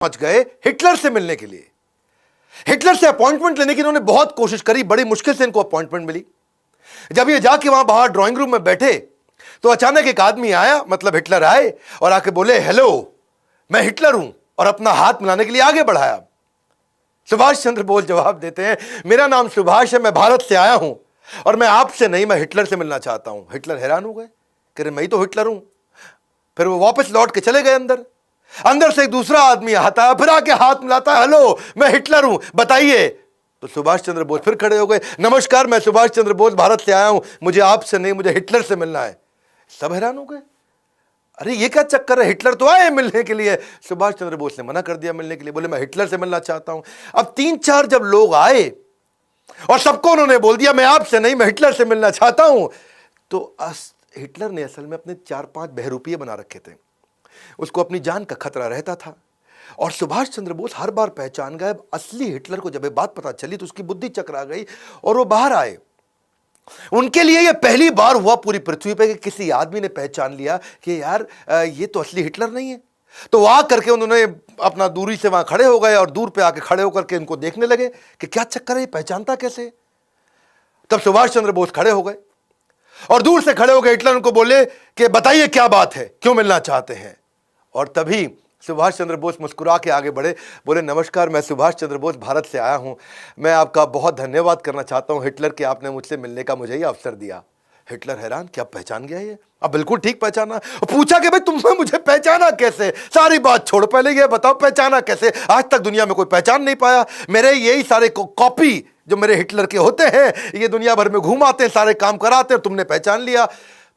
पहुंच गए हिटलर से मिलने के लिए। हिटलर से अपॉइंटमेंट लेने की इन्होंने बहुत कोशिश करी, बड़ी मुश्किल से इनको अपॉइंटमेंट मिली। जब ये जाके वहां बाहर ड्राइंग रूम में बैठे तो अचानक एक आदमी आया, मतलब हिटलर आए और आके बोले, हेलो मैं हिटलर हूं, और अपना हाथ मिलाने के लिए आगे बढ़ाया। सुभाष चंद्र बोस जवाब देते हैं, मेरा नाम सुभाष है, मैं भारत से आया हूं और मैं आपसे नहीं, मैं हिटलर से मिलना चाहता हूं। हिटलर हैरान हो गए, कह रहे मैं ही तो हिटलर हूं। फिर वो वापस लौट के चले गए अंदर। अंदर से एक दूसरा आदमी आता है, फिर आके हाथ मिलाता है, हेलो मैं हिटलर हूं, बताइए। तो सुभाष चंद्र बोस फिर खड़े हो गए, नमस्कार मैं सुभाष चंद्र बोस भारत से आया हूं, मुझे आपसे नहीं, मुझे हिटलर से मिलना है। सब हैरान हो गए, अरे ये क्या चक्कर है, हिटलर तो आए मिलने के लिए। सुभाष चंद्र बोस ने मना कर दिया मिलने के लिए, बोले मैं हिटलर से मिलना चाहता हूं। अब 3-4 जब लोग आए और सबको उन्होंने बोल दिया मैं आपसे नहीं, मैं हिटलर से मिलना चाहता हूं, तो हिटलर ने असल में अपने 4-5 बहरूपिये बना रखे थे, उसको अपनी जान का खतरा रहता था। और सुभाष चंद्र बोस हर बार पहचान गए। असली हिटलर को जब ये बात पता चली तो उसकी बुद्धि चकरा गई और वो बाहर आए। उनके लिए ये पहली बार हुआ पूरी पृथ्वी पे कि किसी आदमी ने पहचान लिया कि यार ये तो असली हिटलर नहीं है। तो वहां करके उन्होंने अपना दूरी से वहां खड़े हो गए और दूर पे आके खड़े होकर के इनको देखने लगे कि क्या चक्कर है, ये पहचानता कैसे। तब सुभाष चंद्र बोस खड़े हो गए और दूर से खड़े हो गए हिटलर उनको बोले कि बताइए क्या बात है, क्यों मिलना चाहते हैं। और तभी सुभाष चंद्र बोस मुस्कुरा के आगे बढ़े, बोले नमस्कार मैं सुभाष चंद्र बोस भारत से आया हूं, मैं आपका बहुत धन्यवाद करना चाहता हूं हिटलर कि आपने मुझसे मिलने का मुझे ये अवसर दिया। हिटलर हैरान, क्या पहचान गया ये? अब बिल्कुल ठीक पहचाना। पूछा कि भाई तुमने मुझे पहचाना कैसे? सारी बात छोड़, पहले ये बताओ पहचाना कैसे? आज तक दुनिया में कोई पहचान नहीं पाया। मेरे यही सारे कॉपी जो मेरे हिटलर के होते हैं, ये दुनिया भर में घुमाते हैं, सारे काम कराते हैं, तुमने पहचान लिया।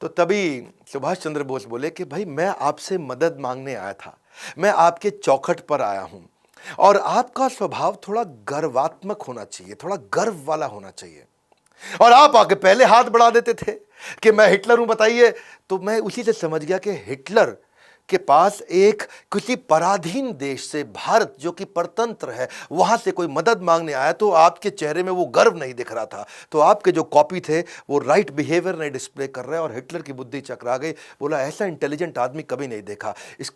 तो तभी सुभाष चंद्र बोस बोले कि भाई मैं आपसे मदद मांगने आया था, मैं आपके चौखट पर आया हूं और आपका स्वभाव थोड़ा गर्वात्मक होना चाहिए, थोड़ा गर्व वाला होना चाहिए। और आप आके पहले हाथ बढ़ा देते थे कि मैं हिटलर हूं, बताइए। तो मैं उसी से समझ गया कि हिटलर के पास एक किसी पराधीन देश से, भारत जो कि परतंत्र है, वहां से कोई मदद मांगने आया। तो आपके चेहरे में वो गर्व नहीं दिख रहा था, तो आपके जो कॉपी थे वो राइट बिहेवियर नहीं डिस्प्ले कर रहे। और हिटलर की बुद्धि चकरा गई, बोला ऐसा इंटेलिजेंट आदमी कभी नहीं देखा, इसको